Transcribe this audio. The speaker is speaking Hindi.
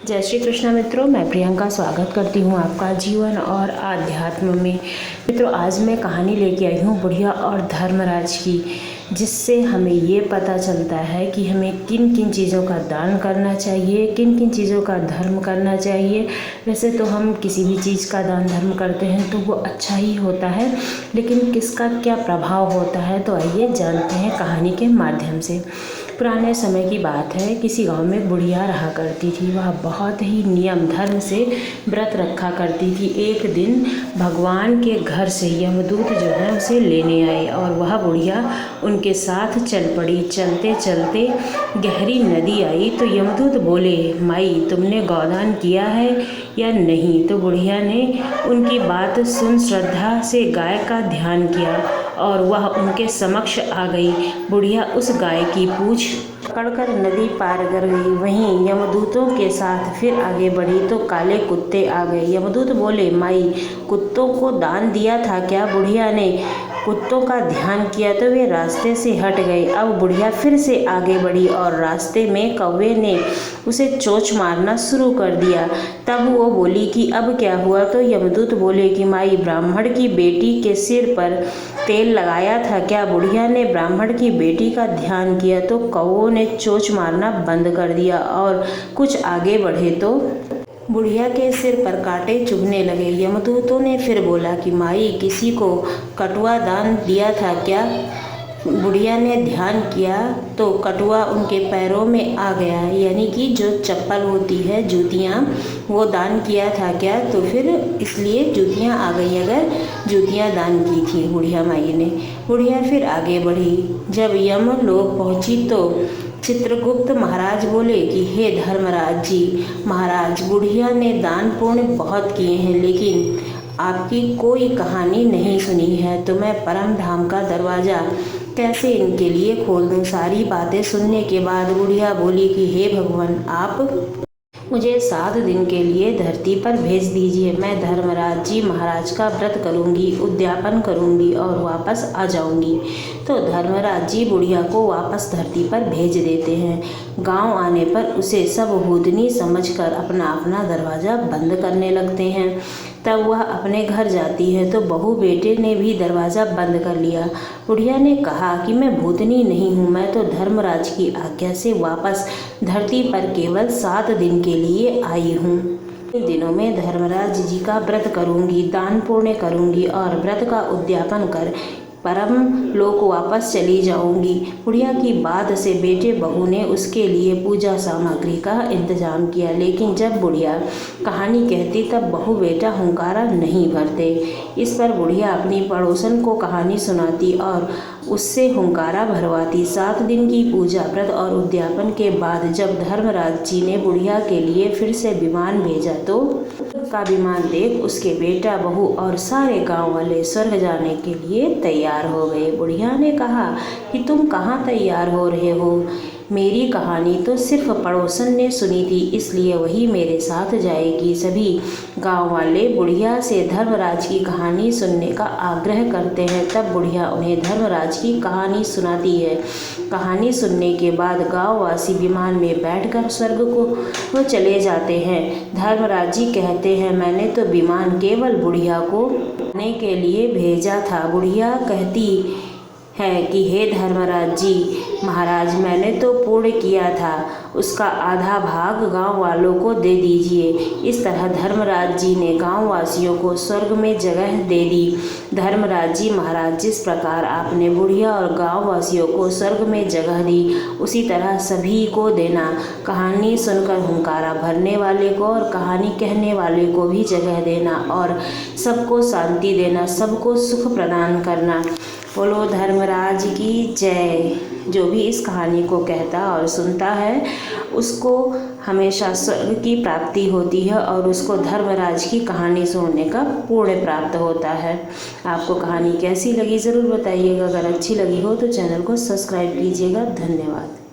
जय श्री कृष्ण मित्रों, मैं प्रियंका स्वागत करती हूँ आपका जीवन और आध्यात्म में। मित्रों, आज मैं कहानी लेके आई हूँ बुढ़िया और धर्मराज की, जिससे हमें ये पता चलता है कि हमें किन किन चीज़ों का दान करना चाहिए, किन किन चीज़ों का धर्म करना चाहिए। वैसे तो हम किसी भी चीज़ का दान धर्म करते हैं तो वो अच्छा ही होता है, लेकिन किसका क्या प्रभाव होता है तो आइए जानते हैं कहानी के माध्यम से। पुराने समय की बात है, किसी गांव में एक बुढ़िया रहा करती थी। वह बहुत ही नियम धर्म से व्रत रखा करती थी। एक दिन भगवान के घर से यमदूत जो है उसे लेने आए और वह बुढ़िया उनके साथ चल पड़ी। चलते चलते गहरी नदी आई तो यमदूत बोले, माई तुमने गौदान किया है या नहीं? तो बुढ़िया ने उनकी बात सुन श्रद्धा से गाय का ध्यान किया और वह उनके समक्ष आ गई। बुढ़िया उस गाय की पूंछ पकड़कर नदी पार कर गई। वहीं यमदूतों के साथ फिर आगे बढ़ी तो काले कुत्ते आ गए। यमदूत बोले, माई कुत्तों को दान दिया था क्या? बुढ़िया ने कुत्तों का ध्यान किया तो वे रास्ते से हट गए। अब बुढ़िया फिर से आगे बढ़ी और रास्ते में कौवे ने उसे चोंच मारना शुरू कर दिया। तब वो बोली कि अब क्या हुआ? तो यमदूत बोले कि माई ब्राह्मण की बेटी के सिर पर तेल लगाया था क्या? बुढ़िया ने ब्राह्मण की बेटी का ध्यान किया तो कौवों ने चोंच मारना बंद कर दिया और कुछ आगे बढ़े तो बुढ़िया के सिर पर कांटे चुभने लगे। यमदूतों ने फिर बोला कि माई किसी को कटुआ दान दिया था क्या? बुढ़िया ने ध्यान किया तो कटुआ उनके पैरों में आ गया, यानी कि जो चप्पल होती है, जूतियाँ, वो दान किया था क्या? तो फिर इसलिए जूतियाँ आ गई, अगर जूतियाँ दान की थी बुढ़िया माई ने। बुढ़िया फिर आगे बढ़ी। जब यम लोग पहुँची तो चित्रगुप्त महाराज बोले कि हे धर्मराज जी, महाराज बुढ़िया ने दान पुण्य बहुत किए हैं, लेकिन आपकी कोई कहानी नहीं सुनी है, तो मैं परम धाम का दरवाज़ा कैसे इनके लिए खोल दूँ? सारी बातें सुनने के बाद बुढ़िया बोली कि हे भगवान, आप मुझे 7 दिन के लिए धरती पर भेज दीजिए। मैं धर्मराज जी महाराज का व्रत करूंगी, उद्यापन करूंगी और वापस आ जाऊंगी। तो धर्मराज जी बुढ़िया को वापस धरती पर भेज देते हैं। गांव आने पर उसे सब भूतनी समझकर अपना अपना दरवाज़ा बंद करने लगते हैं। तब वह अपने घर जाती है तो बहू बेटे ने भी दरवाज़ा बंद कर लिया। बुढ़िया ने कहा कि मैं भूतनी नहीं हूँ, मैं तो धर्मराज की आज्ञा से वापस धरती पर केवल 7 दिन के लिए आई हूँ। इन दिनों में धर्मराज जी का व्रत करूँगी, दान पुण्य करूँगी और व्रत का उद्यापन कर परम लोक वापस चली जाऊंगी। बुढ़िया की बात से बेटे बहू ने उसके लिए पूजा सामग्री का इंतजाम किया, लेकिन जब बुढ़िया कहानी कहती तब बहू बेटा हुंकारा नहीं भरते। इस पर बुढ़िया अपनी पड़ोसन को कहानी सुनाती और उससे हुंकारा भरवाती। 7 दिन की पूजा व्रत और उद्यापन के बाद जब धर्मराज जी ने बुढ़िया के लिए फिर से विमान भेजा तो का विमान देख उसके बेटा बहू और सारे गांव वाले स्वर्ग जाने के लिए तैयार हो गए। बुढ़िया ने कहा कि तुम कहाँ तैयार हो रहे हो? मेरी कहानी तो सिर्फ पड़ोसन ने सुनी थी, इसलिए वही मेरे साथ जाएगी। सभी गांव वाले बुढ़िया से धर्मराज की कहानी सुनने का आग्रह करते हैं। तब बुढ़िया उन्हें धर्मराज की कहानी सुनाती है। कहानी सुनने के बाद गांववासी विमान में बैठकर स्वर्ग को चले जाते हैं। धर्मराज जी कहते हैं, मैंने तो विमान केवल बुढ़िया को आने के लिए भेजा था। बुढ़िया कहती है कि हे धर्मराज जी महाराज, मैंने तो पुण्य किया था, उसका आधा भाग गांव वालों को दे दीजिए। इस तरह धर्मराज जी ने गांव वासियों को स्वर्ग में जगह दे दी। धर्मराज जी महाराज, जिस प्रकार आपने बुढ़िया और गांव वासियों को स्वर्ग में जगह दी, उसी तरह सभी को देना। कहानी सुनकर हुंकारा भरने वाले को और कहानी कहने वाले को भी जगह देना और सबको शांति देना, सबको सुख प्रदान करना। बोलो धर्मराज की जय। जो भी इस कहानी को कहता और सुनता है उसको हमेशा स्वर्ग की प्राप्ति होती है और उसको धर्मराज की कहानी सुनने का पुण्य प्राप्त होता है। आपको कहानी कैसी लगी ज़रूर बताइएगा। अगर अच्छी लगी हो तो चैनल को सब्सक्राइब कीजिएगा। धन्यवाद।